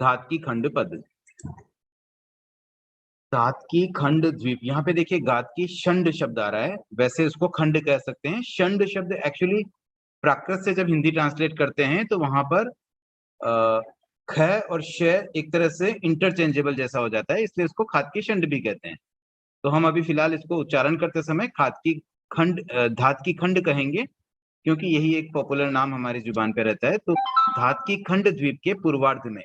धात की खंड पद। धात की खंड द्वीप, यहाँ पे देखिए गात की षंड शब्द आ रहा है, वैसे उसको खंड कह सकते हैं। षंड शब्द एक्चुअली प्राकृत से जब हिंदी ट्रांसलेट करते हैं तो वहां पर ख और श एक तरह से इंटरचेंजेबल जैसा हो जाता है, इसलिए उसको खाद की षंड भी कहते हैं। तो हम अभी फिलहाल इसको उच्चारण करते समय खाद की खंड धात की खंड कहेंगे, क्योंकि यही एक पॉपुलर नाम हमारी जुबान पे रहता है। तो धात की खंड द्वीप के पूर्वार्ध में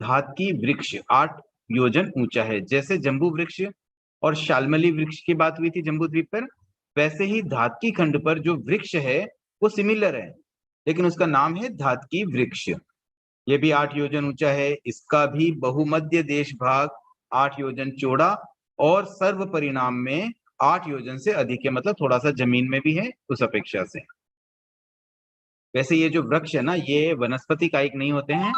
धात की वृक्ष 8 योजन ऊंचा है। जैसे जम्बू वृक्ष और शालमली वृक्ष की बात हुई थी जम्बू द्वीप पर, वैसे ही धात की खंड पर जो वृक्ष है वो सिमिलर है, लेकिन उसका नाम है धात की वृक्ष। ये भी 8 योजन ऊंचा है। इसका भी बहुमध्य देश भाग 8 योजन चौड़ा और सर्व परिणाम में 8 योजन से अधिक है, मतलब थोड़ा सा जमीन में भी है उस अपेक्षा से। वैसे ये जो वृक्ष है ना, ये वनस्पति कायिक नहीं होते हैं,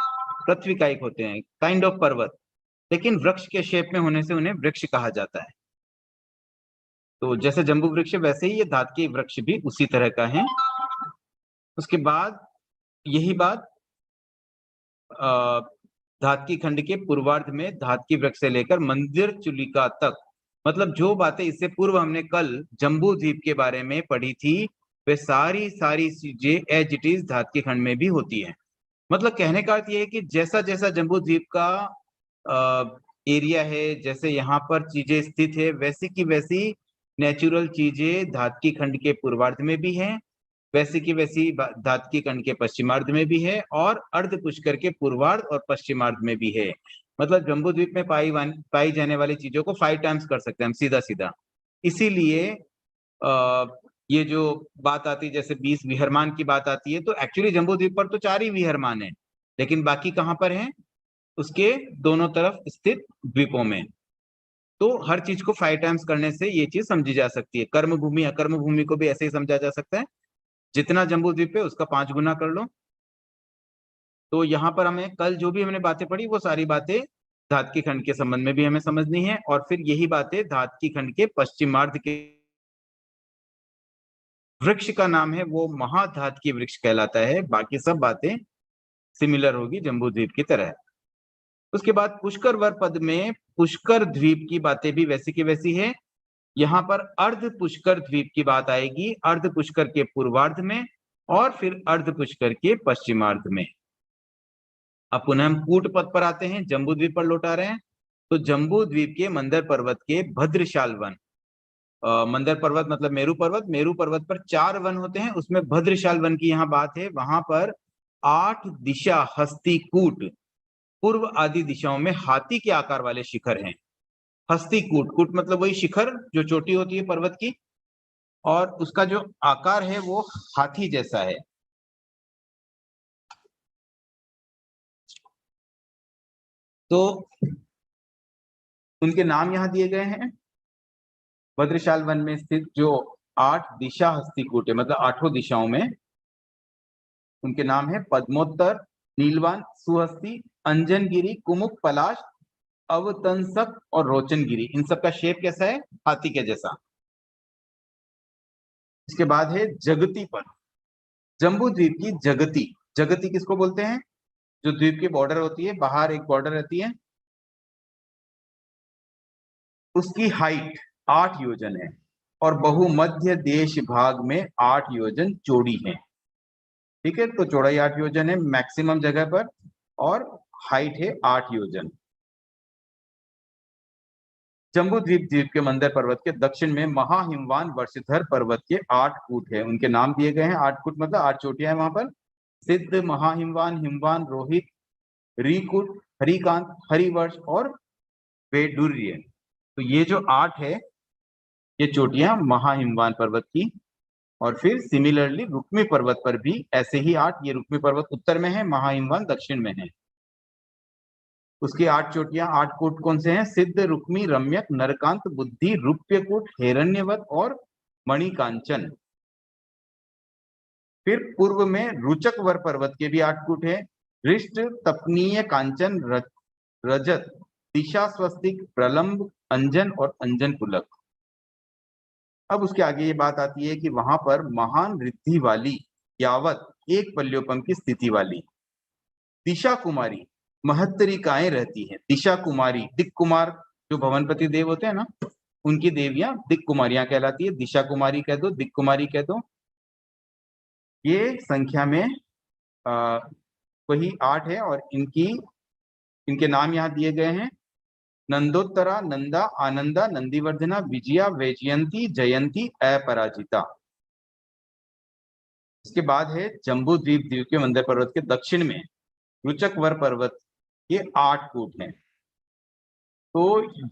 पृथ्वी कायिक होते हैं, काइंड ऑफ पर्वत, लेकिन वृक्ष के शेप में होने से उन्हें वृक्ष कहा जाता है। तो जैसे जम्बू वृक्ष वैसे ही ये धात के वृक्ष भी उसी तरह का है। उसके बाद यही बात धात की खंड के पूर्वार्ध में धात की वृक्ष से लेकर मंदिर चुलिका तक, मतलब जो बातें इससे पूर्व हमने कल जम्बू द्वीप के बारे में पढ़ी थी वे सारी सारी चीजें एज इट इज धात की खंड में भी होती है। मतलब कहने का अर्थ यह है कि जैसा जैसा जम्बू द्वीप का एरिया है, जैसे यहाँ पर चीजें स्थित है, वैसी की वैसी नेचुरल चीजें धात की खंड के पूर्वार्ध में भी हैं, वैसी की वैसी धात की खंड के पश्चिमार्ध में भी है, और अर्ध पुष्कर के पूर्वार्ध और पश्चिमार्ध में भी है। मतलब जम्बू द्वीप में पाई जाने वाली चीजों को 5 टाइम्स कर सकते हैं हम सीधा सीधा। इसीलिए ये जो बात आती है, जैसे 20 विहरमान की बात आती है, तो एक्चुअली जम्बू द्वीप पर तो 4 ही विहरमान है, लेकिन बाकी कहाँ पर हैं? उसके दोनों तरफ स्थित द्वीपों में। तो हर चीज को 5 टाइम्स करने से ये चीज समझी जा सकती है। कर्म भूमि अकर्म भूमि को भी ऐसे ही समझा जा सकता है, जितना जम्बू द्वीप है उसका 5 गुना कर लो। तो यहाँ पर हमें कल जो भी हमने बातें पढ़ी वो सारी बातें धात की खंड के संबंध में भी हमें समझनी है, और फिर यही बातें धात की खंड के पश्चिमार्ध के वृक्ष का नाम है वो महाधात की वृक्ष कहलाता है। बाकी सब बातें सिमिलर होगी जम्बू द्वीप की तरह। उसके बाद पुष्कर वर पद में पुष्कर द्वीप की बातें भी वैसी की वैसी है। यहाँ पर अर्ध पुष्कर द्वीप की बात आएगी, अर्ध पुष्कर के पूर्वार्ध में और फिर अर्ध पुष्कर के पश्चिमार्ध में। अब पुनः हम कूट पद पर आते हैं, जम्बू द्वीप पर लौटा रहे हैं। तो जम्बू द्वीप के मंदर पर्वत के भद्रशाल वन, मंदर पर्वत मतलब मेरू पर्वत, मेरू पर्वत पर 4 वन होते हैं, उसमें भद्रशाल वन की यहाँ बात है। वहां पर 8 दिशा हस्तिकूट, पूर्व आदि दिशाओं में हाथी के आकार वाले शिखर हैं। हस्तिकूट, कूट मतलब वही शिखर जो चोटी होती है पर्वत की, और उसका जो आकार है वो हाथी जैसा है। तो उनके नाम यहाँ दिए गए हैं। भद्रशाल वन में स्थित जो 8 दिशा हस्तिकूट है, मतलब 8 दिशाओं में, उनके नाम है पद्मोत्तर, नीलवान, सुहस्ती, अंजनगिरी, कुमुक, पलाश, अवतंसक और रोचनगिरी। इन सब का शेप कैसा है? हाथी के जैसा। इसके बाद है जगती पर। जम्बू द्वीप की जगती, जगती किसको बोलते हैं? जो द्वीप की बॉर्डर होती है, बाहर एक बॉर्डर रहती है, उसकी हाइट 8 योजन है और बहुमध्य देश भाग में 8 योजन चौड़ी है। ठीक है, तो चौड़ाई 8 योजन है मैक्सिमम जगह पर, और हाइट है 8 योजन। जम्बू द्वीप द्वीप के मंदर पर्वत के दक्षिण में महाहिमवान वर्षधर पर्वत के 8 कूट है। उनके नाम दिए गए हैं। 8 कूट मतलब 8 चोटियां हैं वहां पर। सिद्ध, महाहिमवान, हिमवान, रोहित, रिकुट, हरिकांत, हरिवर्ष और वेडुर्य। तो ये जो 8 है ये चोटियां महाहिमवान पर्वत की। और फिर सिमिलरली रुक्मी पर्वत पर भी ऐसे ही 8, ये रुक्मी पर्वत उत्तर में है, महाहिमवान दक्षिण में है। उसकी 8 चोटियां, 8 कूट कौन से हैं? सिद्ध, रुक्मी, रम्यक, नरकांत, बुद्धि, रूप्यकूट, हिरण्यवत और मणिकांचन। फिर पूर्व में रुचक वर पर्वत के भी 8 कूट है। हृष्ट, तपनीय, कांचन, रजत, दिशा, स्वस्तिक, प्रलंब, अंजन और अंजन पुलक। अब उसके आगे ये बात आती है कि वहां पर महान रिद्धि वाली यावत एक पल्योपम की स्थिति वाली दिशा कुमारी महत्तरिकाएं रहती हैं। दिशा कुमारी, दिक कुमार जो भवनपति देव होते हैं ना, उनकी देवियां दिक कुमारियां कहलाती है। दिशा कुमारी कह दो, दिक कुमारी कह दो। ये संख्या में वही 8 है और इनके नाम यहाँ दिए गए हैं। नंदोत्तरा, नंदा, आनंदा, नंदीवर्धना, विजया, वैजयंती, जयंती, अपराजिता। इसके बाद है जम्बू द्वीप, द्वीप के मंदर पर्वत के दक्षिण में रुचकवर पर्वत, ये 8 कूट हैं। तो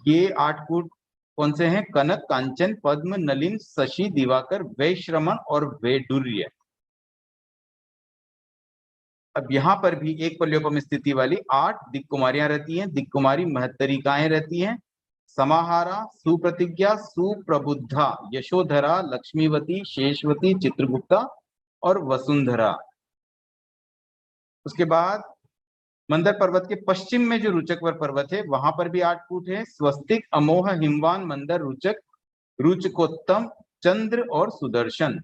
ये 8 कूट कौन से हैं? कनक, कांचन, पद्म, नलिन, शशि, दिवाकर, वैश्रमण और वैडूर्य। अब यहाँ पर भी एक पल्योपम स्थिति वाली 8 दिक्कुमारियां रहती हैं। दिक्कुमारी महत्तरिकाएं रहती हैं। समाहारा, सुप्रतिज्ञा, सुप्रबुद्धा, यशोधरा, लक्ष्मीवती, शेषवती, चित्रगुप्ता और वसुंधरा। उसके बाद मंदर पर्वत के पश्चिम में जो रुचकवर पर्वत है वहां पर भी 8 कूट है। स्वस्तिक, अमोह, हिमवान, मंदर, रुचक, रुचकोत्तम, चंद्र और सुदर्शन।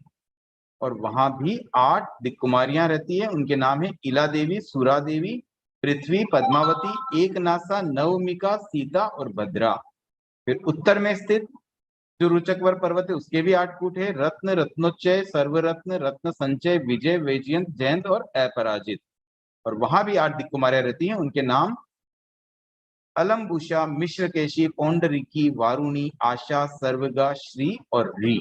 और वहां भी 8 दिक्कुमारियां रहती है। उनके नाम है इला देवी, सुरा देवी, पृथ्वी, पद्मावती, एकनासा, नवमिका, सीता और भद्रा। फिर उत्तर में स्थित जो रुचकवर पर्वत है उसके भी 8 कूट है। रत्न, रत्नोच्चय, सर्वरत्न, रत्न संचय, विजय, वैजयंत, जयंत और अपराजित। और वहां भी 8 दिक्कुमारियां रहती हैं। उनके नाम अलम्बुषा, मिश्रकेशी, पौंडरिकी, वारुणी, आशा, सर्वगा, श्री और री।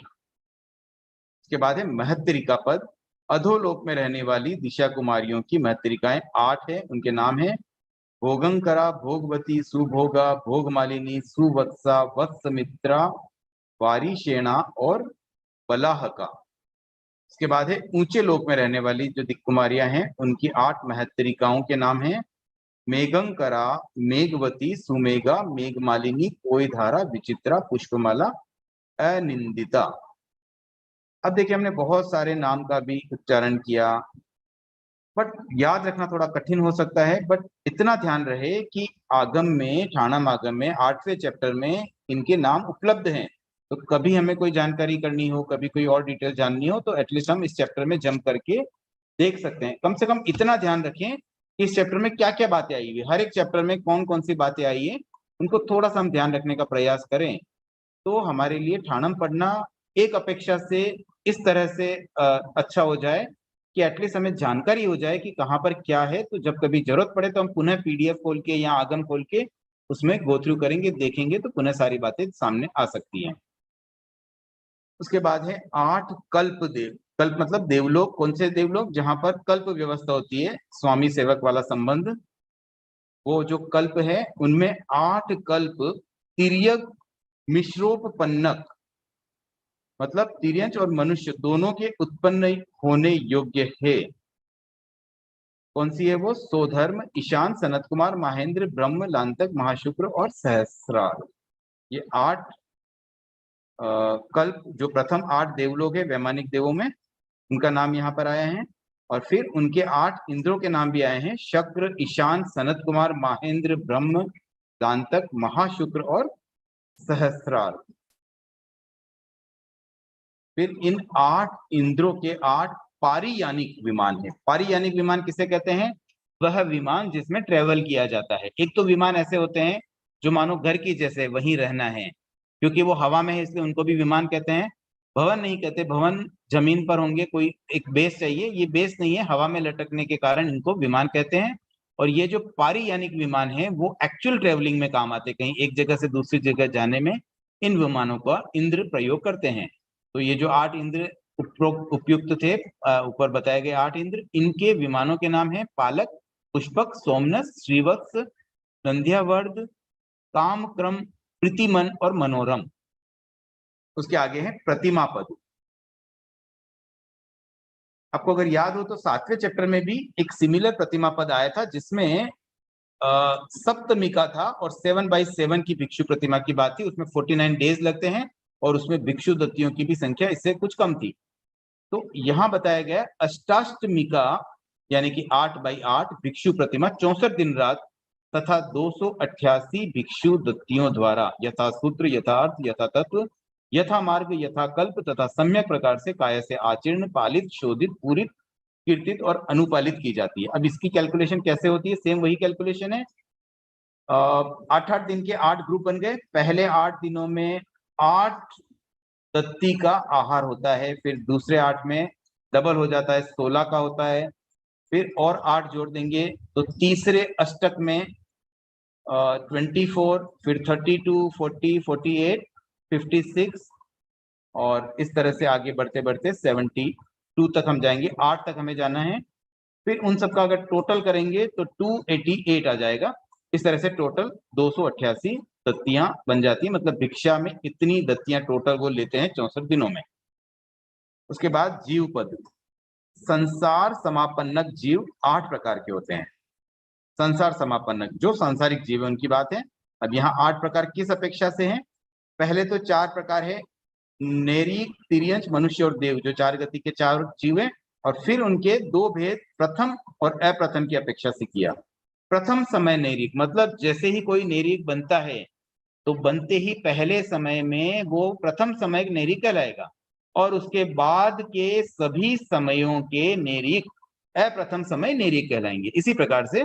इसके बाद है महत्तरिका पद। अधोलोक में रहने वाली दिशा कुमारियों की महत्तरिकाएं 8 है। उनके नाम है भोगंकरा, भोगवती, सुभोगा, भोगमालिनी, सुवत्सा, वत्समित्रा, वारीशेणा और बलाहका। इसके बाद है ऊंचे लोक में रहने वाली जो दिक्कुमारियां हैं उनकी 8 महत्तरिकाओं के नाम है मेघंकरा, मेघवती, सुमेघा, मेघमालिनी, कोयधारा, विचित्रा, पुष्पमाला, अनिंदिता। अब देखिए हमने बहुत सारे नाम का भी उच्चारण किया, बट याद रखना थोड़ा कठिन हो सकता है। बट इतना ध्यान रहे कि आगम में, ठाणम आगम में 8वें चैप्टर में इनके नाम उपलब्ध हैं। तो कभी हमें कोई जानकारी करनी हो, कभी कोई और डिटेल जाननी हो, तो एटलीस्ट हम इस चैप्टर में जंप करके देख सकते हैं। कम से कम इतना ध्यान रखें कि इस चैप्टर में क्या क्या बातें आई हुई, हर एक चैप्टर में कौन कौन सी बातें आई है, उनको थोड़ा सा हम ध्यान रखने का प्रयास करें तो हमारे लिए ठाणम पढ़ना एक अपेक्षा से इस तरह से अच्छा हो जाए कि एटलीस्ट हमें जानकारी हो जाए कि कहाँ पर क्या है। तो जब कभी जरूरत पड़े तो हम पुनः पीडीएफ खोल के या आगम खोल के उसमें गो थ्रू करेंगे, देखेंगे तो पुनः सारी बातें सामने आ सकती हैं। उसके बाद है 8 कल्प देव। कल्प मतलब देवलोक। कौन से देवलोक? जहां पर कल्प व्यवस्था होती है, स्वामी सेवक वाला संबंध। वो जो कल्प है उनमें 8 कल्प तिर्यक, मिश्रोपपन्नक मतलब तिर्यंच और मनुष्य दोनों के उत्पन्न होने योग्य है। कौन सी है वो? सोधर्म, ईशान, सनत कुमार, महेंद्र, ब्रह्म, लांतक, महाशुक्र और सहस्रार। ये 8 कल्प जो प्रथम 8 देवलोक है वैमानिक देवों में, उनका नाम यहाँ पर आया है। और फिर उनके 8 इंद्रों के नाम भी आए हैं, शक्र, ईशान, सनत कुमार, महेंद्र, ब्रह्म, दांतक, महाशुक्र और सहस्रार। फिर इन 8 इंद्रों के 8 पारियानिक विमान है। पारियानिक विमान किसे कहते हैं? वह विमान जिसमें ट्रेवल किया जाता है। एक तो विमान ऐसे होते हैं जो मानो घर की जैसे वहीं रहना है, क्योंकि वो हवा में है इसलिए उनको भी विमान कहते हैं। भवन नहीं कहते, भवन जमीन पर होंगे, कोई एक बेस चाहिए, ये बेस नहीं है, हवा में लटकने के कारण इनको विमान कहते हैं। और ये जो पारियानिक विमान है वो एक्चुअल ट्रेवलिंग में काम आते, कहीं एक जगह से दूसरी जगह जाने में इन विमानों का इंद्र प्रयोग करते हैं। तो ये जो 8 इंद्र उपयुक्त थे, ऊपर बताए गए 8 इंद्र, इनके विमानों के नाम है पालक, पुष्पक, सोमनस, श्रीवत्स, संध्यावर्ध, कामक्रम, प्रीतिमन और मनोरम। उसके आगे है प्रतिमा पद। आपको अगर याद हो तो 7वें चैप्टर में भी एक सिमिलर प्रतिमा पद आया था जिसमें सप्तमिका था और 7/7 की भिक्षु प्रतिमा की बात थी। उसमें 49 डेज लगते हैं और उसमें भिक्षु दत्तियों की भी संख्या इससे कुछ कम थी। तो यहाँ बताया गया अष्टाष्टमिका यानी कि 8/8 भिक्षु प्रतिमा 64 दिन रात तथा 288 भिक्षु दत्तियों द्वारा यथा सूत्र, यथार्थ, यथा तत्व, यथा मार्ग, यथा कल्प तथा सम्यक प्रकार से काय से आचरण, पालित, शोधित, पूरित कीर्तित और अनुपालित की जाती है। अब इसकी कैलकुलेशन कैसे होती है? सेम वही कैलकुलेशन है। 8-8 दिन के 8 ग्रुप बन गए। पहले 8 दिनों में 8 तत्ती का आहार होता है, फिर दूसरे 8 में डबल हो जाता है, 16 का होता है, फिर और 8 जोड़ देंगे तो तीसरे अष्टक में 24, फिर 32, 40, 48, 56 और इस तरह से आगे बढ़ते बढ़ते 72 तक हम जाएंगे। 8 तक हमें जाना है। फिर उन सबका अगर टोटल करेंगे तो 288 आ जाएगा। इस तरह से टोटल 288 दत्तियां बन जाती है। मतलब भिक्षा में इतनी दत्तियां टोटल वो लेते हैं 64 दिनों में। उसके बाद जीव पद। संसार समापन्नक जीव 8 प्रकार के होते हैं। संसार समापन्नक जो सांसारिक जीव है उनकी बात है। अब यहाँ 8 प्रकार किस अपेक्षा से हैं? पहले तो 4 प्रकार है, नेरीक, तिर्यंच, मनुष्य और देव, जो 4 गति के 4 जीव हैं। और फिर उनके 2 भेद प्रथम और अप्रथम की अपेक्षा से किया। प्रथम समय नेरीक मतलब जैसे ही कोई नेरीक बनता है तो बनते ही पहले समय में वो प्रथम समय नेरीक कहलाएगा, और उसके बाद के सभी समयों के नेरीक अप्रथम समय नेरीक कहलाएंगे। इसी प्रकार से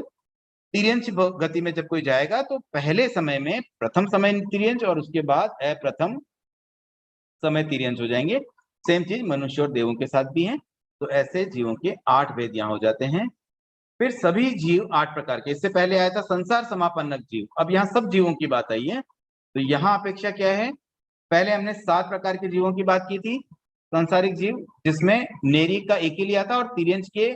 तिर्यंच गति में जब कोई जाएगा तो पहले समय में प्रथम समय तिर्यंच और उसके बाद अप्रथम समय तिर्यंच हो जाएंगे। सेम चीज मनुष्य और देवों के साथ भी है। तो ऐसे जीवों के 8 भेद यहाँ हो जाते हैं। फिर सभी जीव 8 प्रकार के। इससे पहले आया था संसार समापन्नक जीव, अब यहाँ सब जीवों की बात आई है। तो यहाँ अपेक्षा क्या है? पहले हमने 7 प्रकार के जीवों की बात की थी, सांसारिक जीव, जिसमें नेरी का एक ही लिया था, और तिर्यंच के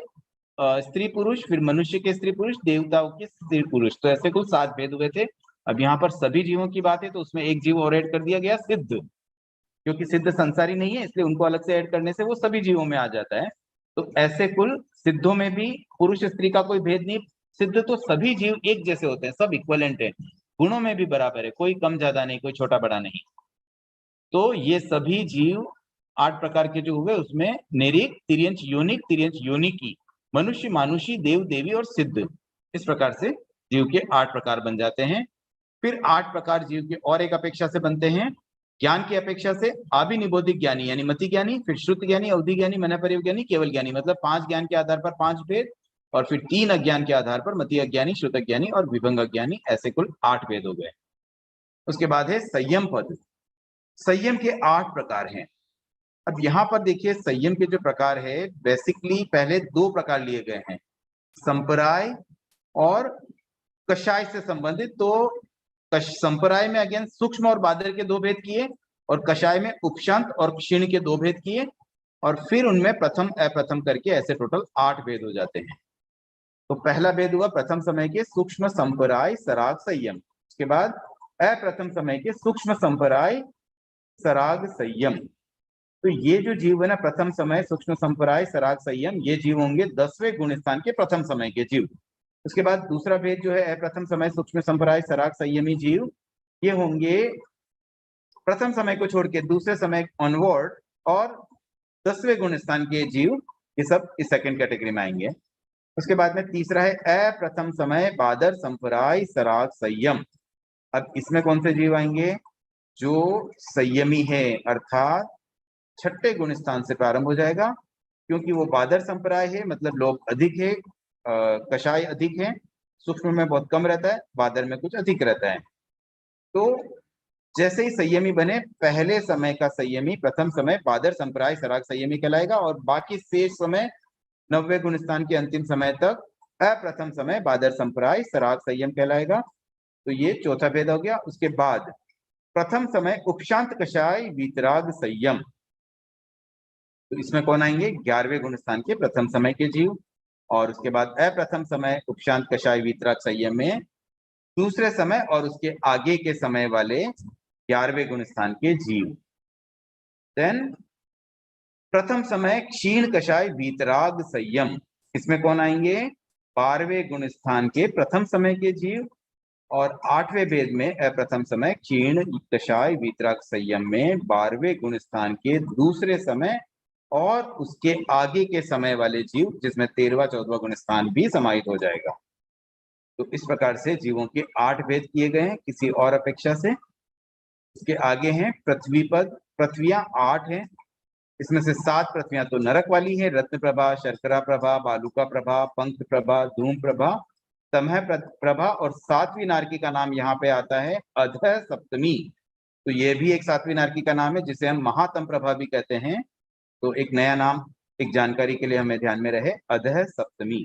स्त्री पुरुष, फिर मनुष्य के स्त्री पुरुष, देवताओं के स्त्री पुरुष, तो ऐसे कुल 7 भेद हुए थे। अब यहाँ पर सभी जीवों की बात है तो उसमें एक जीव और ऐड कर दिया गया, सिद्ध, क्योंकि सिद्ध संसारी नहीं है इसलिए उनको अलग से ऐड करने से वो सभी जीवों में आ जाता है। तो ऐसे कुल सिद्धों में भी पुरुष स्त्री का कोई भेद नहीं। सिद्ध तो सभी जीव एक जैसे होते हैं, सब इक्वलेंट है, गुणों में भी बराबर है, कोई कम ज्यादा नहीं, कोई छोटा बड़ा नहीं। तो ये सभी जीव 8 प्रकार के जो हुए उसमें नेरिक, तिर्यंच, योनिक, तिर्यंच योनिकी, मनुष्य, मानुषी, देव, देवी और सिद्ध, इस प्रकार से जीव के 8 प्रकार बन जाते हैं। फिर 8 प्रकार जीव के और एक अपेक्षा से बनते हैं। ज्ञान की अपेक्षा से अभिनिबोधिक ज्ञानी यानी मति ज्ञानी, फिर श्रुत ज्ञानी, अवधि ज्ञानी, मनःपरिव ज्ञानी, केवल ज्ञानी, मतलब 5 ज्ञान के आधार पर 5 भेद, और फिर 3 अज्ञान के आधार पर मति अज्ञानी, श्रुत ज्ञानी और विभंग ज्ञानी, ऐसे कुल 8 भेद हो गए। उसके बाद है संयम पद। संयम के 8 प्रकार हैं। अब यहाँ पर देखिए संयम के जो प्रकार है, बेसिकली पहले 2 प्रकार लिए गए हैं, संप्राय और कषाय से संबंधित। तो संप्राय में अगेन सूक्ष्म और बादर के 2 भेद किए, और कषाय में उपशांत और क्षीण के 2 भेद किए, और फिर उनमें प्रथम अप्रथम करके ऐसे टोटल 8 भेद हो जाते हैं। तो पहला भेद हुआ प्रथम समय के सूक्ष्म संप्राय सराग संयम। उसके बाद अप्रथम समय के सूक्ष्म संप्राय सराग संयम। तो ये जो जीव है ना, प्रथम समय सूक्ष्म संप्राय सराग संयम, ये जीव होंगे 10वें गुण स्थान के प्रथम समय के जीव। उसके बाद दूसरा भेद जो है अप्रथम समय सूक्ष्म संप्राय सराग संयमी जीव, ये होंगे प्रथम समय को छोड़ के दूसरे समय ऑनवर्ड और 10वें गुण स्थान के जीव, ये सब इस सेकंड कैटेगरी में आएंगे। उसके बाद में तीसरा है अप्रथम समय बादर संप्राय सराग संयम। अब इसमें कौन से जीव आएंगे? जो संयमी है, अर्थात 6ठे गुण स्थान से प्रारंभ हो जाएगा, क्योंकि वो बादर संप्राय है, मतलब लोग अधिक है, कषाय अधिक है, सूक्ष्म में बहुत कम रहता है, बादर में कुछ अधिक रहता है। तो जैसे ही संयमी बने, पहले समय का संयमी प्रथम समय बादर संप्राय सराग संयमी कहलाएगा, और बाकी शेष समय 90वें गुण स्थान के अंतिम समय तक अप्रथम समय बादर संप्राय सराग संयम कहलाएगा। तो ये चौथा भेद हो गया। उसके बाद प्रथम समय उपशांत कषाय वीतराग संयम। तो इसमें कौन आएंगे? 11वें गुण स्थान के प्रथम समय के जीव, और उसके बाद अप्रथम समय उपशांत कषाय वीतराग संयम में दूसरे समय और उसके आगे के समय वाले 11वें गुण स्थान के जीव। देन प्रथम समय क्षीण कषाय वीतराग संयम, इसमें कौन आएंगे? 12वें गुण स्थान के प्रथम समय के जीव, और 8वें भेद में अप्रथम समय क्षीण कषाय वीतराग संयम में 12वें गुण स्थान के दूसरे समय और उसके आगे के समय वाले जीव, जिसमें 13वां 14वां गुण स्थान भी समाहित हो जाएगा। तो इस प्रकार से जीवों के 8 भेद किए गए हैं किसी और अपेक्षा से। इसके आगे हैं पृथ्वी पद। पृथ्वियां 8 हैं। इसमें से 7 पृथ्वियां तो नरक वाली है, रत्न प्रभा, शर्करा प्रभा, बालुका प्रभा, पंख प्रभा, धूम प्रभा, तमह प्रभा, और 7वीं नारकी का नाम यहाँ पे आता है अधः सप्तमी। तो ये भी एक 7वीं नारकी का नाम है जिसे हम महातम प्रभा भी कहते हैं। तो एक नया नाम, एक जानकारी के लिए हमें ध्यान में रहे, अधः सप्तमी।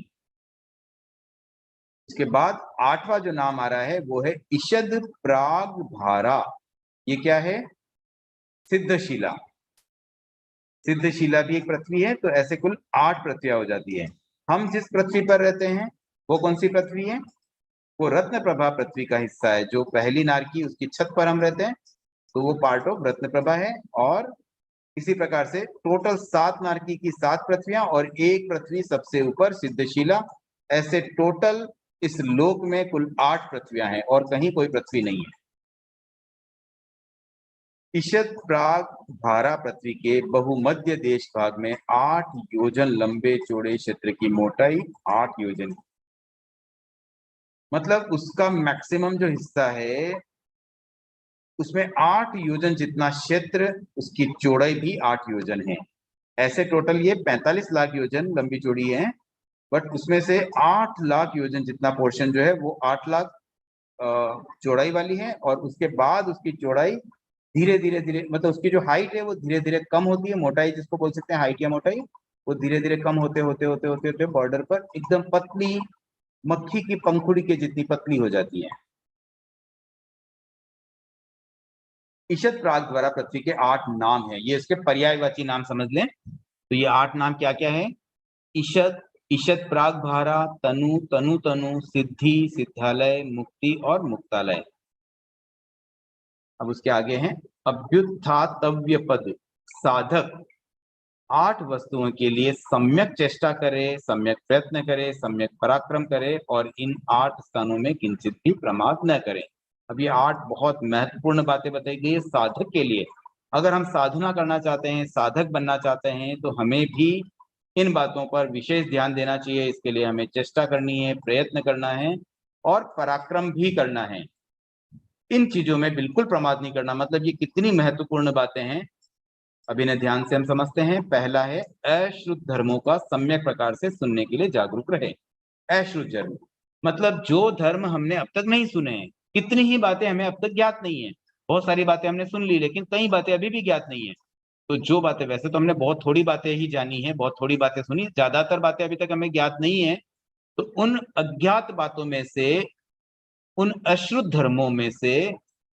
इसके बाद 8वां जो नाम आ रहा है वो है इषद प्राग भारा। ये क्या है? सिद्धशिला। सिद्धशिला भी एक पृथ्वी है। तो ऐसे कुल 8 पृथ्वियां हो जाती है। हम जिस पृथ्वी पर रहते हैं वो कौन सी पृथ्वी है? वो रत्न प्रभा पृथ्वी का हिस्सा है। जो पहली नारकी, उसकी छत पर हम रहते हैं, तो वो पार्ट ऑफ रत्न प्रभा है। और इसी प्रकार से टोटल 7 नारकी की 7 पृथ्वियां और एक पृथ्वी सबसे ऊपर सिद्धशिला। ऐसे टोटल इस लोक में कुल 8 पृथ्वियां हैं और कहीं कोई पृथ्वी नहीं है। ईशद प्राग भारा पृथ्वी के बहुमध्य देश भाग में 8 योजन लंबे चौड़े क्षेत्र की मोटाई 8 योजन, मतलब उसका मैक्सिमम जो हिस्सा है उसमें 8 योजन जितना क्षेत्र, उसकी चौड़ाई भी 8 योजन है। ऐसे टोटल ये 45 लाख योजन लंबी चौड़ी है, बट उसमें से 8 लाख योजन जितना पोर्शन जो है वो 8 लाख चौड़ाई वाली है। और उसके बाद उसकी चौड़ाई धीरे धीरे धीरे, मतलब उसकी जो हाइट है वो धीरे धीरे कम होती है। मोटाई जिसको बोल सकते हैं हाइट या मोटाई, वो धीरे धीरे कम होते होते होते होते होते बॉर्डर पर एकदम पतली, मक्खी की पंखुड़ी के जितनी पतली हो जाती है। ईशद प्राग द्वारा पृथ्वी के 8 नाम है। ये इसके पर्यायवाची नाम समझ लें। तो ये 8 नाम क्या क्या है? ईशद, ईशद प्राग भारा, तनु, तनु तनु, सिद्धि, सिद्धालय, मुक्ति और मुक्तालय। अब उसके आगे हैं अभ्युत्थातव्य पद। साधक 8 वस्तुओं के लिए सम्यक चेष्टा करे, सम्यक प्रयत्न करे, सम्यक पराक्रम करे और इन 8 स्थानों में किंचित भी प्रमाद न करे। अब ये 8 बहुत महत्वपूर्ण बातें बताई गई है साधक के लिए। अगर हम साधना करना चाहते हैं, साधक बनना चाहते हैं, तो हमें भी इन बातों पर विशेष ध्यान देना चाहिए। इसके लिए हमें चेष्टा करनी है, प्रयत्न करना है और पराक्रम भी करना है। इन चीजों में बिल्कुल प्रमाद नहीं करना। मतलब ये कितनी महत्वपूर्ण बातें हैं, अब इन्हें ध्यान से हम समझते हैं। पहला है अश्रुत धर्मों का सम्यक प्रकार से सुनने के लिए जागरूक रहे। अश्रुत धर्म मतलब जो धर्म हमने अब तक नहीं सुने हैं, कितनी ही बातें हमें अब तक ज्ञात नहीं है। बहुत सारी बातें हमने सुन ली, लेकिन कई बातें अभी भी ज्ञात नहीं है। तो जो बातें, वैसे तो हमने बहुत थोड़ी बातें ही जानी है, बहुत थोड़ी बातें सुनी, ज्यादातर बातें अभी तक हमें ज्ञात नहीं है। तो उन अज्ञात बातों में से, उन अश्रुत धर्मों में से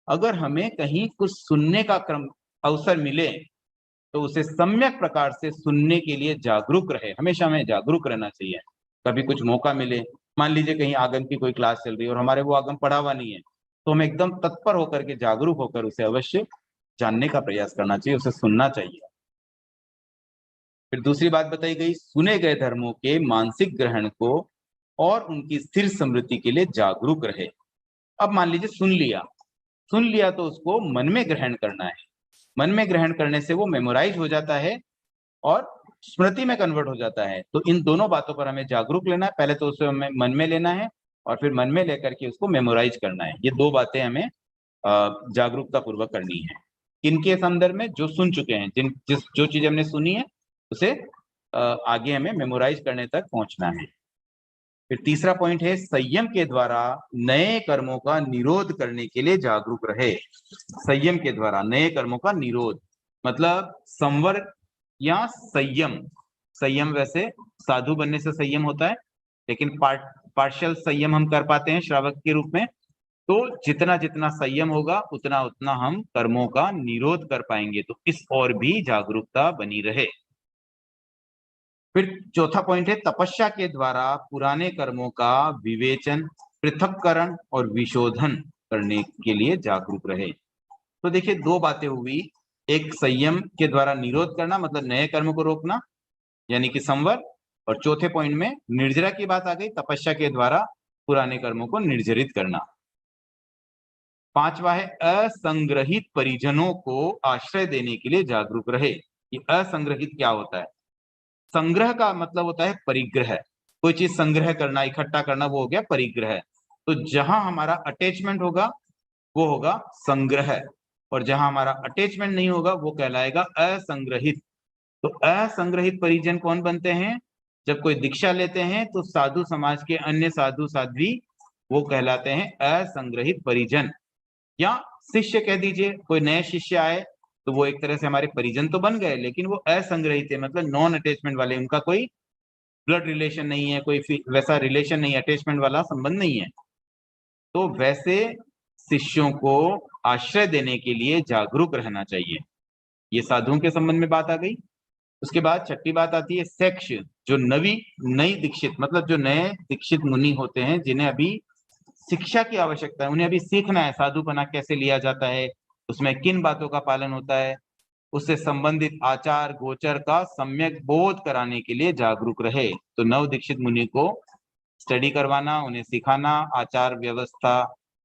अगर हमें कहीं कुछ सुनने का क्रम अवसर मिले, तो उसे सम्यक प्रकार से सुनने के लिए जागरूक रहे। हमेशा हमें जागरूक रहना चाहिए। कभी कुछ मौका मिले, मान लीजिए कहीं आगम की कोई क्लास चल रही है और हमारे वो आगम पढ़ा हुआ नहीं है, तो हमें एकदम तत्पर होकर के, जागरूक होकर उसे अवश्य जानने का प्रयास करना चाहिए, उसे सुनना चाहिए। फिर दूसरी बात बताई गई, सुने गए धर्मों के मानसिक ग्रहण को और उनकी स्थिर स्मृति के लिए जागरूक रहे। अब मान लीजिए सुन लिया तो उसको मन में ग्रहण करना है। मन में ग्रहण करने से वो मेमोराइज हो जाता है और स्मृति में कन्वर्ट हो जाता है। तो इन दोनों बातों पर हमें जागरूक लेना है। पहले तो उसे हमें मन में लेना है और फिर मन में लेकर के उसको मेमोराइज करना है। ये 2 बातें हमें जागरूकता पूर्वक करनी है। किनके संदर्भ में? जो सुन चुके हैं, जो चीज हमने सुनी है उसे आगे हमें मेमोराइज करने तक पहुंचना है। फिर तीसरा पॉइंट है संयम के द्वारा नए कर्मों का निरोध करने के लिए जागरूक रहे। संयम के द्वारा नए कर्मों का निरोध मतलब संवर या संयम। संयम वैसे साधु बनने से संयम होता है, लेकिन पार्शियल संयम हम कर पाते हैं श्रावक के रूप में। तो जितना जितना संयम होगा उतना उतना हम कर्मों का निरोध कर पाएंगे। तो इस और भी जागरूकता बनी रहे। फिर चौथा पॉइंट है तपस्या के द्वारा पुराने कर्मों का विवेचन, पृथक्करण और विशोधन करने के लिए जागरूक रहे। तो देखिए 2 बातें हुई, एक संयम के द्वारा निरोध करना मतलब नए कर्म को रोकना यानी कि संवर, और चौथे पॉइंट में निर्जरा की बात आ गई, तपस्या के द्वारा पुराने कर्मों को निर्जरित करना। 5वां है असंग्रहित परिजनों को आश्रय देने के लिए जागरूक रहे। ये असंग्रहित क्या होता है? संग्रह का मतलब होता है परिग्रह। कोई चीज संग्रह करना, इकट्ठा करना, वो हो गया परिग्रह। तो जहां हमारा अटैचमेंट होगा वो होगा संग्रह, और जहां हमारा अटैचमेंट नहीं होगा वो कहलाएगा असंग्रहित। तो असंग्रहित परिजन कौन बनते हैं? जब कोई दीक्षा लेते हैं तो साधु समाज के अन्य साधु साध्वी वो कहलाते हैं असंग्रहित परिजन। या शिष्य कह दीजिए, कोई नए शिष्य आए तो वो एक तरह से हमारे परिजन तो बन गए, लेकिन वो असंग्रहित है, मतलब नॉन अटैचमेंट वाले, उनका कोई ब्लड रिलेशन नहीं है, कोई वैसा रिलेशन नहीं, अटैचमेंट वाला संबंध नहीं है। तो वैसे शिष्यों को आश्रय देने के लिए जागरूक रहना चाहिए। ये साधुओं के संबंध में बात आ गई। उसके बाद छठी बात आती है सेक्ष, जो नई दीक्षित, मतलब जो नए दीक्षित मुनि होते हैं, जिन्हें अभी शिक्षा की आवश्यकता है, उन्हें अभी सीखना है साधुपना कैसे लिया जाता है, उसमें किन बातों का पालन होता है, उससे संबंधित आचार गोचर का सम्यक बोध कराने के लिए जागरूक रहे। तो नव दीक्षित मुनि को स्टडी करवाना, उन्हें सिखाना, आचार व्यवस्था,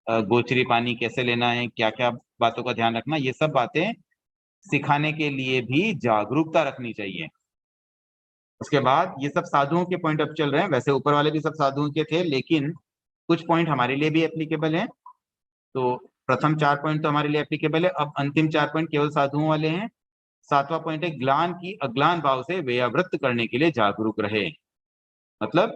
गोचरी पानी कैसे लेना है, क्या क्या बातों का ध्यान रखना, ये सब बातें सिखाने के लिए भी जागरूकता रखनी चाहिए। उसके बाद ये सब साधुओं के पॉइंट अब चल रहे हैं, वैसे ऊपर वाले भी सब साधुओं के थे, लेकिन कुछ पॉइंट हमारे लिए भी एप्लीकेबल हैं। तो प्रथम 4 पॉइंट तो हमारे लिए एप्लीकेबल है, अब अंतिम 4 पॉइंट केवल साधुओं वाले हैं। 7वां पॉइंट है ग्लान की अग्लान भाव से व्यावृत्त करने के लिए जागरूक रहे। मतलब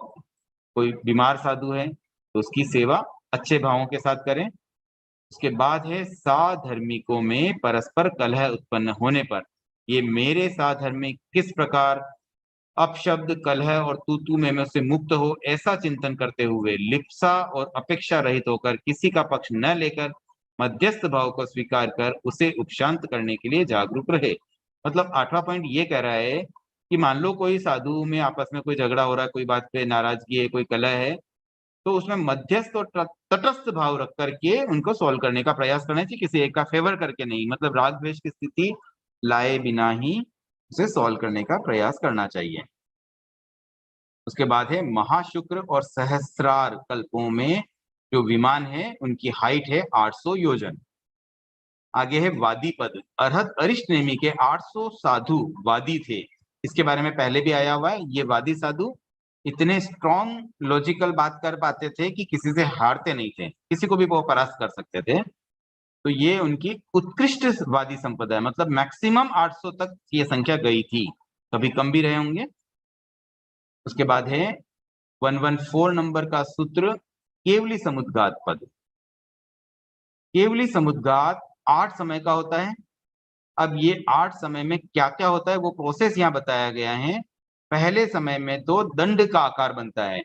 कोई बीमार साधु है तो उसकी सेवा अच्छे भावों के साथ करें। उसके बाद है साधर्मिकों में परस्पर कलह उत्पन्न होने पर ये मेरे साधर्मिक किस प्रकार अपशब्द कलह और तू में से मुक्त हो, ऐसा चिंतन करते हुए लिप्सा और अपेक्षा रहित होकर किसी का पक्ष न लेकर मध्यस्थ भाव को स्वीकार कर उसे उपशांत करने के लिए जागरूक रहे। मतलब 8वां पॉइंट ये कह रहा है कि मान लो कोई साधु में आपस में कोई झगड़ा हो रहा है, कोई बात पे नाराजगी है, कोई कलह है, तो उसमें मध्यस्थ और तटस्थ भाव रख करके उनको सॉल्व करने का प्रयास करना चाहिए, किसी एक का फेवर करके नहीं, मतलब राग द्वेष की स्थिति लाए बिना ही उसे सॉल्व करने का प्रयास करना चाहिए। उसके बाद है महाशुक्र और सहस्रार कल्पों में जो विमान है उनकी हाइट है 800 योजन। आगे है वादी पद, अरहत अरिष्ट नेमी के 800 साधु वादी थे। इसके बारे में पहले भी आया हुआ है। ये वादी साधु इतने स्ट्रॉन्ग लॉजिकल बात कर पाते थे कि किसी से हारते नहीं थे, किसी को भी वो परास्त कर सकते थे। तो ये उनकी उत्कृष्ट वादी संपदा है, मतलब मैक्सिमम 800 तक ये संख्या गई थी, कभी कम भी रहे होंगे। उसके बाद है 114 नंबर का सूत्र, केवली समुद्गात पद। केवली समुद्गात 8 समय का होता है। अब ये 8 समय में क्या क्या होता है वो प्रोसेस यहाँ बताया गया है। पहले समय में तो दंड का आकार बनता है।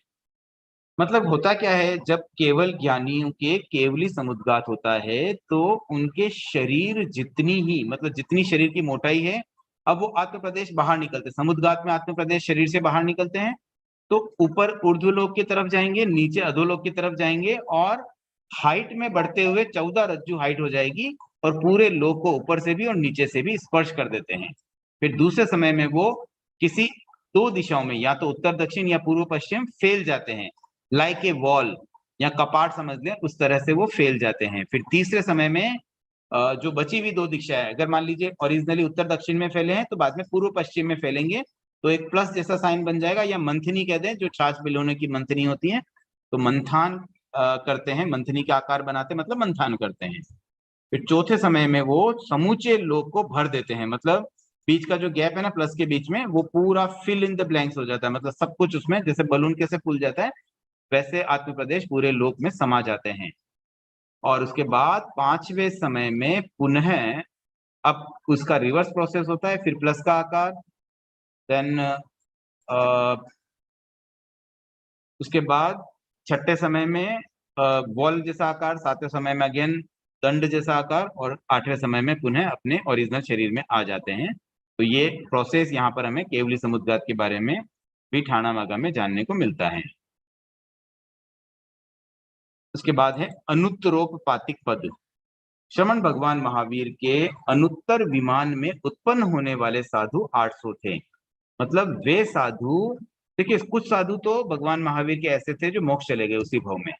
मतलब होता क्या है, जब केवल ज्ञानियों के केवली समुद्गात होता है तो उनके शरीर जितनी ही, मतलब जितनी शरीर की मोटाई है, अब वो आत्म प्रदेश बाहर निकलते, समुद्गात में आत्म प्रदेश शरीर से बाहर निकलते हैं, तो ऊपर ऊर्ध्वलोक की तरफ जाएंगे, नीचे अधोलोक की तरफ जाएंगे, और हाइट में बढ़ते हुए 14 रज्जु हाइट हो जाएगी, और पूरे लोक को ऊपर से भी और नीचे से भी स्पर्श कर देते हैं। फिर दूसरे समय में वो किसी 2 दिशाओं में, या तो उत्तर दक्षिण या पूर्व पश्चिम, फैल जाते हैं, लाइक ए वॉल या कपाट समझ लें, उस तरह से वो फैल जाते हैं। फिर तीसरे समय में जो बची हुई 2 दिशा है, अगर मान लीजिए ओरिजिनली उत्तर दक्षिण में फैले हैं तो बाद में पूर्व पश्चिम में फैलेंगे, तो एक प्लस जैसा साइन बन जाएगा, या मंथनी कह दें, जो छाछ भिगोने की मंथनी होती है, तो मंथान करते हैं, मंथनी के आकार बनाते हैं, मतलब मंथान करते हैं। फिर चौथे समय में वो समूचे लोक को भर देते हैं, मतलब बीच का जो गैप है ना प्लस के बीच में, वो पूरा फिल इन द ब्लैंक्स हो जाता है, मतलब सब कुछ उसमें, जैसे बलून कैसे फूल जाता है वैसे आत्म प्रदेश पूरे लोक में समा जाते हैं। और उसके बाद 5वें समय में पुनः अब उसका रिवर्स प्रोसेस होता है, फिर प्लस का आकार, देन उसके बाद 6ठे समय में बॉल जैसा आकार, 7वें समय में अगेन दंड जैसा आकार, और 8वें समय में पुनः अपने ओरिजिनल शरीर में आ जाते हैं। तो ये प्रोसेस यहाँ पर हमें केवली समुद्गात के बारे में भी ठाणा मागा में जानने को मिलता है। उसके बाद है अनुत्तरोपपातिक पद। श्रमण भगवान महावीर के अनुत्तर विमान में उत्पन्न होने वाले साधु 800 थे। मतलब वे साधु, देखिए कुछ साधु तो भगवान महावीर के ऐसे थे जो मोक्ष चले गए उसी भव में,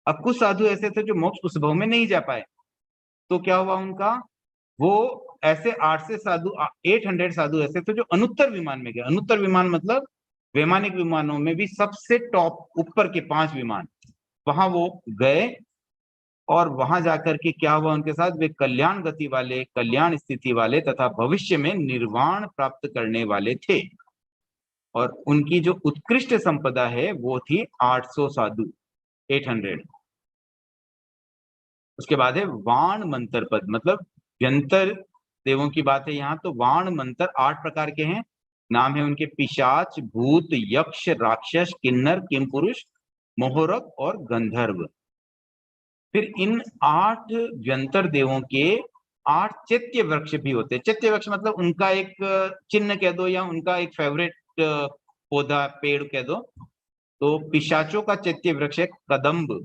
अब कुछ साधु ऐसे थे जो मोक्ष उस भव में नहीं जा पाए, तो क्या हुआ उनका, वो ऐसे 800 साधु ऐसे थे जो अनुत्तर विमान में गए। अनुत्तर विमान मतलब वैमानिक विमानों में भी सबसे टॉप ऊपर के 5 विमान, वहां वो गए, और वहां जाकर के क्या हुआ उनके साथ, वे कल्याण गति वाले, कल्याण स्थिति वाले तथा भविष्य में निर्वाण प्राप्त करने वाले थे। और उनकी जो उत्कृष्ट संपदा है वो थी 800 साधु, 800। उसके बाद है वाण मंत्र पद, मतलब यंत्र देवों की बात है यहाँ। तो वाण मंत्र 8 प्रकार के हैं। नाम है उनके पिशाच, भूत, यक्ष, राक्षस, किन्नर, किमपुरुष, मोहरक और गंधर्व। फिर इन 8 व्यंतर देवों के 8 चैत्य वृक्ष भी होते हैं। चैत्य वृक्ष मतलब उनका एक चिन्ह कह दो या उनका एक फेवरेट पौधा, पेड़ कह दो। तो पिशाचों का चैत्य वृक्ष है कदम्ब,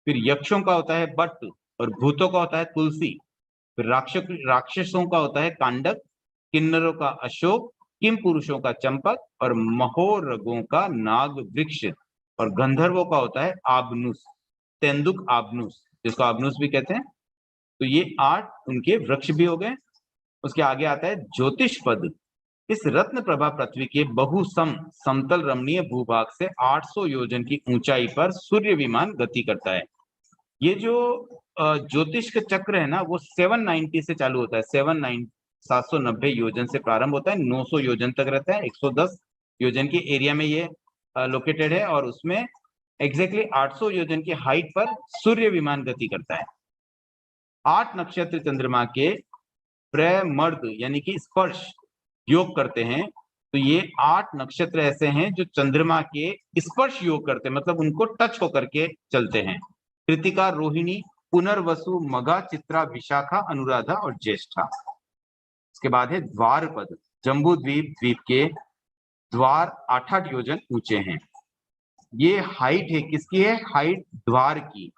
फिर यक्षों का होता है बट, और भूतों का होता है तुलसी, फिर राक्षसों का होता है कांडक, किन्नरों का अशोक, किम पुरुषों का चंपक और महोरगों का नाग वृक्ष, और गंधर्वों का होता है आबनुस, तेंदुक आबनुस, जिसको आबनुस भी कहते हैं। तो ये 8 उनके वृक्ष भी हो गए। उसके आगे आता है ज्योतिष पद। इस रत्न प्रभा पृथ्वी के बहुसम समतल रमणीय भूभाग से 800 योजन की ऊंचाई पर सूर्य विमान गति करता है। ये जो ज्योतिष का चक्र है ना, वो 790 से चालू होता है। 790 योजन से प्रारंभ होता है, 900 योजन तक रहता है। 110 योजन के एरिया में ये लोकेटेड है, और उसमें एग्जैक्टली 800 योजन की हाइट पर सूर्य विमान गति करता है। 8 नक्षत्र चंद्रमा के प्रमर्द यानी कि स्पर्श योग करते हैं। तो ये 8 नक्षत्र ऐसे हैं जो चंद्रमा के स्पर्श योग करते हैं, मतलब उनको टच होकर के चलते हैं। कृतिका, रोहिणी, पुनर्वसु, मगा, चित्रा, विशाखा, अनुराधा और ज्येष्ठा। इसके बाद है द्वार पद। जम्बू द्वीप के द्वार 8-8 योजन ऊंचे हैं। ये हाइट है किसकी है, हाइट द्वार की,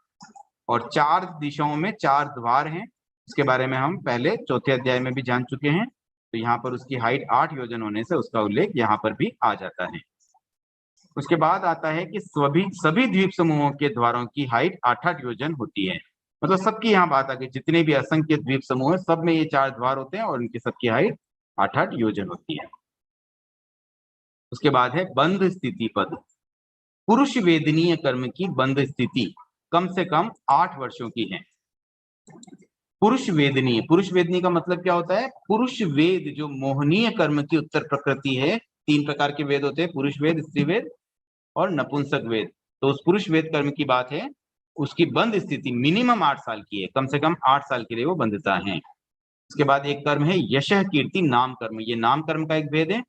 और 4 दिशाओं में 4 द्वार हैं। इसके बारे में हम पहले चौथे अध्याय में भी जान चुके हैं। तो यहाँ पर उसकी हाइट 8 योजन होने से उसका उल्लेख यहाँ पर भी आ जाता है। उसके बाद आता है कि सभी द्वीप समूहों के द्वारों की हाइट 8-8 योजन होती है। मतलब सबकी यहाँ बात आ गई, जितने भी असंख्य द्वीप समूह है सब में ये 4 द्वार होते हैं और उनकी सबकी हाइट 8-8 योजन होती है। उसके बाद है बंध स्थिति पद। पुरुष वेदनीय कर्म की बंध स्थिति कम से कम 8 वर्षों की है। पुरुष वेदनीय का मतलब क्या होता है, पुरुष वेद जो मोहनीय कर्म की उत्तर प्रकृति है। 3 प्रकार के वेद होते हैं, पुरुष वेद, स्त्री वेद और नपुंसक वेद। तो उस पुरुष वेद कर्म की बात है, उसकी बंध स्थिति मिनिमम 8 साल की है, कम से कम 8 साल के लिए वो बंधता है। उसके बाद एक कर्म है यशः कीर्ति नाम कर्म। ये नाम कर्म का एक भेद है।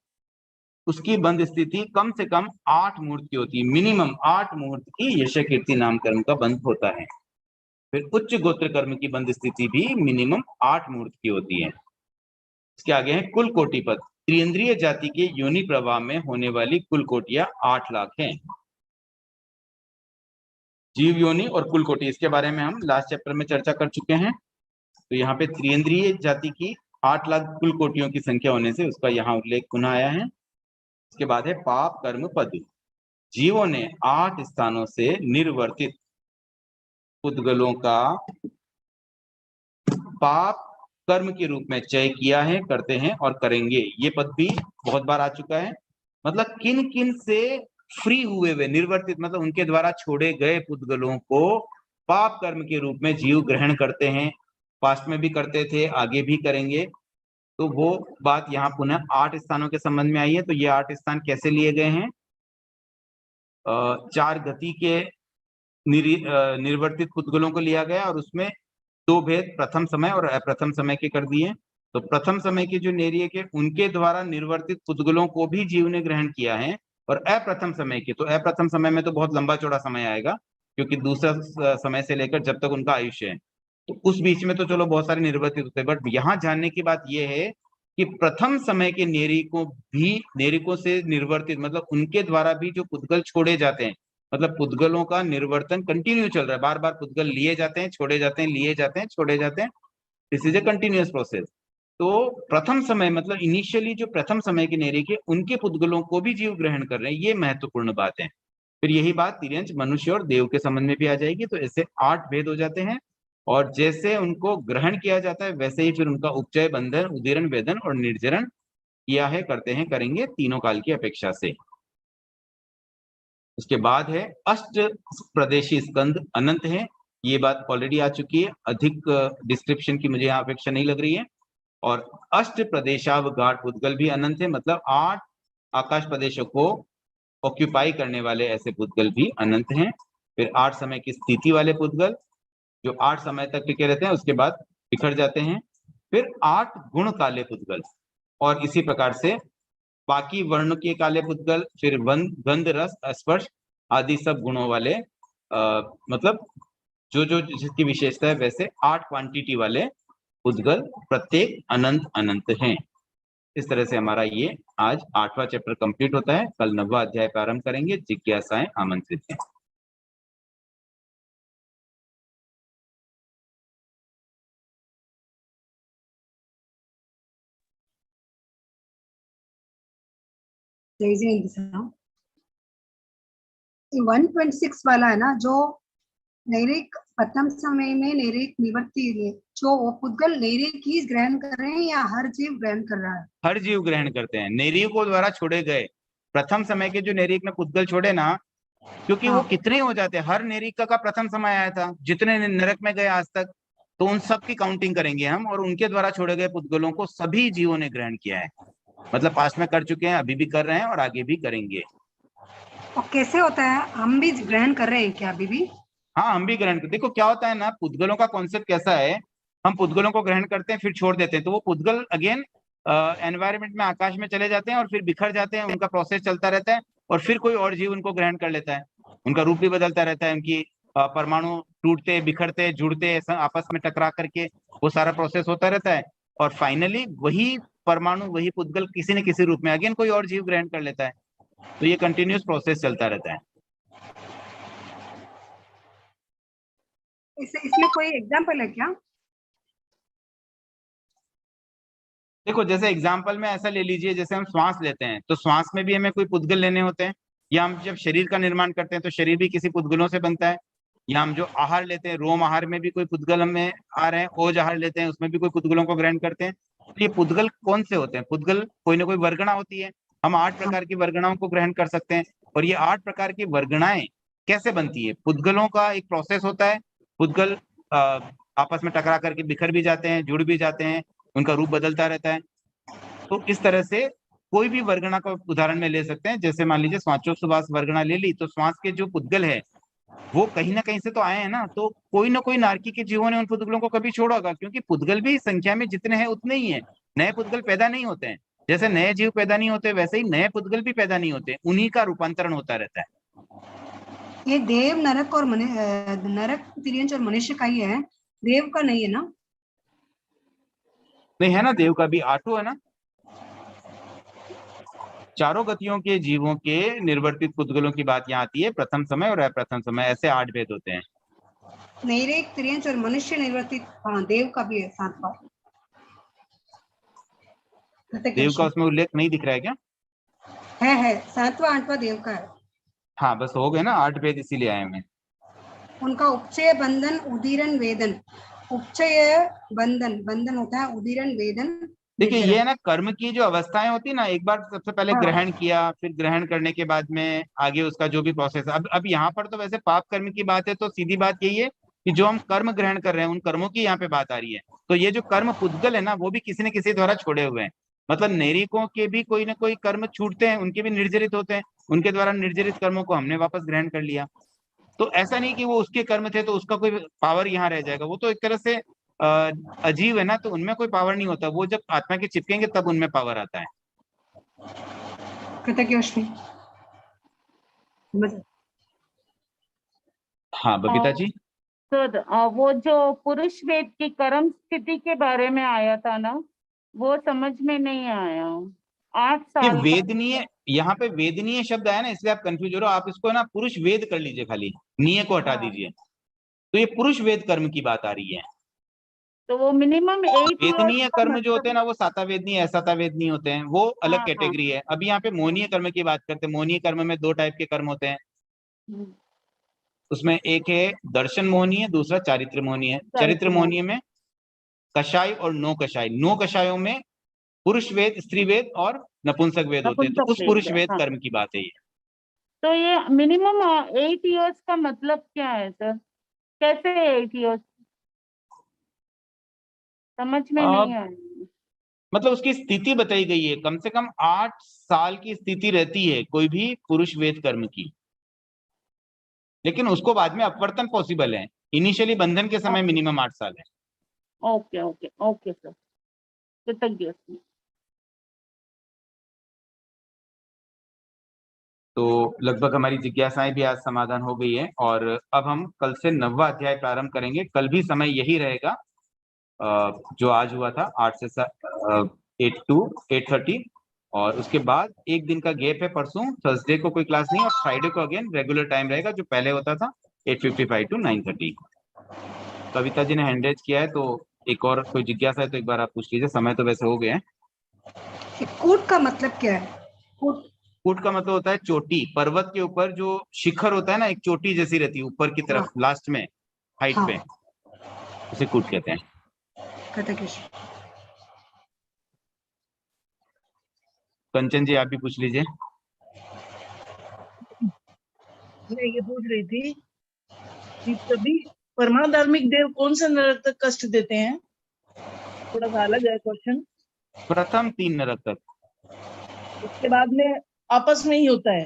उसकी बंध स्थिति कम से कम 8 मुहूर्त की होती है, मिनिमम 8 मुहूर्त की यशः कीर्ति नाम कर्म का बंध होता है। फिर उच्च गोत्र कर्म की बंध स्थिति भी मिनिमम 8 मुहूर्त की होती है। इसके आगे है कुल कोटि पद। त्रिइंद्रिय जाति के योनि प्रवाह में होने वाली कुल कोटियां 8 लाख हैं। जीव योनि और कुल कोटि, इसके बारे में हम लास्ट चैप्टर में चर्चा कर चुके हैं। तो यहाँ पे त्रिइंद्रिय जाति की 8 लाख कुल कोटियों की संख्या होने से उसका यहाँ उल्लेख पुनः आया है। इसके बाद है पाप कर्म पद। जीवों ने 8 स्थानों से निर्वर्तित पुद्गलों का पाप कर्म के रूप में चय किया है, करते हैं और करेंगे। ये पद भी बहुत बार आ चुका है। मतलब किन किन से फ्री हुए वे निर्वर्तित, मतलब उनके द्वारा छोड़े गए पुद्गलों को पाप कर्म के रूप में जीव ग्रहण करते हैं। पास्ट में भी करते थे, आगे भी करेंगे। तो वो बात यहाँ पुनः 8 स्थानों के संबंध में आई है। तो ये 8 स्थान कैसे लिए गए हैं, 4 गति के निर्वर्तित पुद्गलों को लिया गया, और उसमें 2 भेद प्रथम समय और अप्रथम समय के कर दिए। तो प्रथम समय के जो नेरिय के, उनके द्वारा निर्वर्तित पुद्गलों को भी जीव ने ग्रहण किया है। और अप्रथम समय के, तो अप्रथम समय में तो बहुत लंबा चौड़ा समय आएगा, क्योंकि दूसरा समय से लेकर जब तक उनका आयुष्य है, तो उस बीच में तो चलो बहुत सारे निर्वर्तित होते हैं। बट यहाँ जानने की बात यह है कि प्रथम समय के नेरिकों से निर्वर्तित, मतलब उनके द्वारा भी जो पुद्गल छोड़े जाते हैं, मतलब पुद्गलों का निर्वर्तन कंटिन्यू चल रहा है, बार बार पुद्गल लिए जाते हैं, छोड़े जाते हैं, लिए जाते हैं, छोड़े जाते हैं। This is a continuous process. तो प्रथम समय मतलब इनिशियली जो प्रथम समय के नेरी के, उनके पुद्गलों को भी जीव ग्रहण कर रहे हैं, ये महत्वपूर्ण बात है। फिर यही बात तिर्यंच, मनुष्य और देव के संबंध में भी आ जाएगी। तो ऐसे 8 भेद हो जाते हैं, और जैसे उनको ग्रहण किया जाता है वैसे ही फिर उनका उपचय, बंधन, उदीरण, वेदन और निर्जरण किया है, करते हैं, करेंगे, तीनों काल की अपेक्षा से। उसके बाद है अष्ट प्रदेशी स्कंद अनंत है। ये बात ऑलरेडी आ चुकी है, अधिक डिस्क्रिप्शन की मुझे यहाँ अपेक्षा नहीं लग रही है। और अष्ट प्रदेशावगाढ़ पुद्गल भी अनंत है, मतलब 8 आकाश प्रदेशों को ऑक्यूपाई करने वाले ऐसे पुद्गल भी अनंत हैं। फिर 8 समय की स्थिति वाले पुद्गल जो 8 समय तक टिके रहते हैं, उसके बाद बिखर जाते हैं। फिर 8 गुण काले पुद्गल, और इसी प्रकार से बाकी वर्ण के काले पुद्गल, फिर गंध रस स्पर्श आदि सब गुणों वाले, मतलब जो जो जिसकी विशेषता है, वैसे 8 क्वांटिटी वाले पुद्गल प्रत्येक अनंत अनंत हैं। इस तरह से हमारा ये आज 8वां चैप्टर कंप्लीट होता है। कल 9वां अध्याय प्रारंभ करेंगे। जिज्ञासाएं आमंत्रित हैं। जय जय। 126 वाला है ना, जो नैरिक प्रथम समय में नैरिक निवृत्ति, जो वो पुद्गल नैरिक ही ग्रहण कर रहे हैं या हर जीव ग्रहण कर रहा है? हर जीव ग्रहण करते हैं। नैरिकों द्वारा छोड़े गए प्रथम समय के जो नैरिक ने पुद्गल छोड़े ना, क्योंकि वो कितने हो जाते हैं, हर नैरिक का प्रथम समय आया था, जितने नरक में गए आज तक, तो उन सब की काउंटिंग करेंगे हम, और उनके द्वारा छोड़े गए पुद्गलों को सभी जीवों ने ग्रहण किया है। मतलब पास्ट में कर चुके हैं, अभी भी कर रहे हैं और आगे भी करेंगे। और कैसे होता है, हम भी ग्रहण कर रहे हैं क्या अभी भी? हाँ, हम भी ग्रहण करते। देखो क्या होता है ना, पुद्गलों का कॉन्सेप्ट कैसा है, हम पुद्गलों को ग्रहण करते हैं फिर छोड़ देते हैं, तो वो पुद्गल अगेन एनवायरमेंट में, आकाश में चले जाते हैं और फिर बिखर जाते हैं। उनका प्रोसेस चलता रहता है और फिर कोई और जीव उनको ग्रहण कर लेता है। उनका रूप भी बदलता रहता है, उनकी परमाणु टूटते, बिखरते, जुड़ते, आपस में टकरा करके वो सारा प्रोसेस होता रहता है। और फाइनली वही परमाणु, वही पुद्गल किसी न किसी रूप में अगेन कोई और जीव ग्रहण कर लेता है। तो ये कंटिन्यूस प्रोसेस चलता रहता है। इसमें कोई एग्जाम्पल है क्या? देखो जैसे एग्जाम्पल में ऐसा ले लीजिए, जैसे हम श्वास लेते हैं तो श्वास में भी हमें कोई पुद्गल लेने होते हैं, या हम जब शरीर का निर्माण करते हैं तो शरीर भी किसी पुद्गलों से बनता है, या हम जो आहार लेते हैं, रोम आहार में भी कोई पुद्गल हमें आ रहे हैं, ओज आहार लेते हैं उसमें भी कोई पुद्गलों को ग्रहण करते हैं। तो ये पुद्गल कौन से होते हैं? पुद्गल कोई ना कोई वर्गणा होती है। हम 8 प्रकार की वर्गणाओं को ग्रहण कर सकते हैं। और ये 8 प्रकार की वर्गणाएं कैसे बनती है? पुद्गलों का एक प्रोसेस होता है। पुद्गल आपस में टकरा करके बिखर भी जाते हैं, जुड़ भी जाते हैं, उनका रूप बदलता रहता है। तो इस तरह से कोई भी वर्गणा का उदाहरण में ले सकते हैं। जैसे मान लीजिए श्वासोच्छ्वास वर्गणा ले ली, तो श्वास के जो पुद्गल है वो कहीं ना कहीं से तो आए हैं ना, तो कोई ना कोई नारकी के जीवों ने उन पुद्गलों को कभी छोड़ा होगा, क्योंकि पुद्गल भी संख्या में जितने हैं उतने ही हैं। नए पुद्गल पैदा नहीं होते हैं। जैसे नए जीव पैदा नहीं होते, वैसे ही नए पुद्गल भी पैदा नहीं होते, उन्हीं का रूपांतरण होता रहता है। ये देव, नरक और नरक, तिर्यंच और मनुष्य का ही है, देव का नहीं है ना? नहीं है ना, देव का भी 8 है ना। चारों गतियों के जीवों के निर्वर्तित पुद्गलों की बात यहाँ आती है, प्रथम समय और अप्रथम समय, ऐसे 8 भेद होते हैं। नैरिक, तिर्यंच और मनुष्य निर्वर्तित, हाँ देव का भी है 7वां। देव का उसमें उल्लेख नहीं दिख रहा है क्या? है 7वां 8वां देव का है। हाँ बस हो गए ना 8 भेद, इसीलिए आए हैं। उनका उपचय, बंधन, उदीरन, वेदन। उपचय बंधन, बंधन होता है, उदीरन वेदन। देखिए ये ना कर्म की जो अवस्थाएं होती है ना, एक बार सबसे पहले ग्रहण किया, फिर ग्रहण करने के बाद में आगे उसका जो भी प्रोसेस है। अब यहाँ पर तो वैसे पाप कर्म की बात है, तो सीधी बात यही है कि जो हम कर्म ग्रहण कर रहे हैं उन कर्मों की यहाँ पे बात आ रही है। तो ये जो कर्म पुद्गल है ना, वो भी किसी न किसी द्वारा छोड़े हुए हैं। मतलब नैरिकों के भी कोई ना कोई कर्म छूटते हैं, उनके भी निर्जरित होते हैं, उनके द्वारा निर्जरित कर्मों को हमने वापस ग्रहण कर लिया। तो ऐसा नहीं कि वो उसके कर्म थे तो उसका कोई पावर यहाँ रह जाएगा। वो तो एक तरह से अजीब है ना, तो उनमें कोई पावर नहीं होता। वो जब आत्मा के चिपकेंगे तब उनमें पावर आता है। हाँ बबीता जी। तो वो जो पुरुष वेद की कर्म स्थिति के बारे में आया था ना, वो समझ में नहीं आया। 8 ये साल वेदनीय, यहाँ पे वेदनीय शब्द आया ना, इसलिए आप कंफ्यूज हो रहे हो। आप इसको ना पुरुष वेद कर लीजिए, खाली नीय को हटा दीजिए। तो ये पुरुष वेद कर्म की बात आ रही है। तो वो मिनिमम 8 वेदनीय इयर्स का कर्म जो होते हैं मतलब। ना, वो साता वेदनीय, असाता वेदनीय होते हैं, वो अलग हाँ हाँ। कैटेगरी है। अभी यहाँ पे मोहनीय कर्म की बात करते हैं। मोहनीय कर्म में 2 टाइप के कर्म होते हैं। उसमें एक है दर्शन मोहनीय, दूसरा चारित्र मोहनीय। चरित्र मोहनीय में कषाय और नो कषाय, नो कषायों में पुरुष वेद, स्त्री वेद और नपुंसक वेद होते हैं। तो नपुंसक उस वेद पुरुष है, वेद हाँ। कर्म की बात है ये। तो ये मिनिमम 8 इयर्स का मतलब क्या है सर? कैसे आई थी वो, समझ में नहीं आया। मतलब उसकी स्थिति बताई गई है, कम से कम 8 साल की स्थिति रहती है कोई भी पुरुष वेद कर्म की, लेकिन उसको बाद में अपवर्तन पॉसिबल है। इनिशियली बंधन के समय मिनिमम 8 साल है। ओके ओके ओके सर, कृतज्ञ। तो लगभग हमारी जिज्ञासाएं भी आज समाधान हो गई है, और अब हम कल से 9वां अध्याय प्रारंभ करेंगे। कल भी समय यही रहेगा जो आज हुआ था, 8 से 8 to 8:30, और उसके बाद एक दिन का गैप है, परसों थर्सडे को कोई क्लास नहीं, और फ्राइडे को अगेन रेगुलर टाइम रहेगा जो पहले होता था 8:55 to 9:30। कविता जी ने हैंड रेज किया है, तो एक और कोई जिज्ञासा है तो एक बार आप पूछ लीजिए, समय तो वैसे हो गया है। कूट का मतलब क्या है? कूट कूट का मतलब होता है चोटी, पर्वत के ऊपर जो शिखर होता है ना, एक चोटी जैसी रहती है ऊपर की तरफ, लास्ट में हाइट हाँ। पे, उसे कूट कहते हैं। कृतज्ञ। कंचन जी आप भी पूछ लीजिए। मैं ये पूछ रही थी कि सभी परमाधार्मिक देव कौन सा नरक तक कष्ट देते हैं? थोड़ा सा अलग है क्वेश्चन। प्रथम 3 नरक तक, उसके बाद में आपस में ही होता है।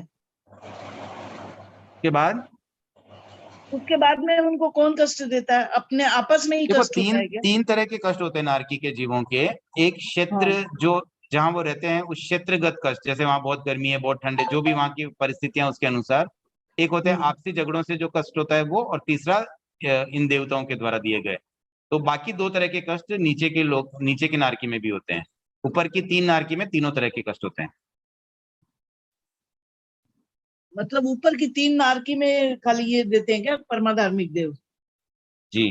उसके बाद में उनको कौन कष्ट देता है? अपने आपस में ही देखो कष्ट होता है क्या? 3 तरह के कष्ट होते हैं नारकी के जीवों के। एक क्षेत्र जो जहां वो रहते हैं उस क्षेत्रगत कष्ट, जैसे वहां बहुत गर्मी है, बहुत ठंड है, जो भी वहां की परिस्थितियां उसके अनुसार। एक होते हैं आपसी झगड़ों से जो कष्ट होता है वो, और तीसरा इन देवताओं के द्वारा दिए गए। तो बाकी 2 तरह के कष्ट नीचे के लोग, नीचे की नारकी में भी होते हैं। ऊपर की 3 नारकी में तीनों तरह के कष्ट होते हैं। मतलब ऊपर की 3 नारकी में खाली ये देते हैं क्या परमाधार्मिक देव? जी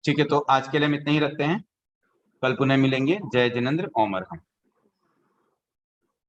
ठीक है, तो आज के लिए हम इतना ही रखते हैं। कल पुनः मिलेंगे। जय जिनेंद्र, ओम अरहम।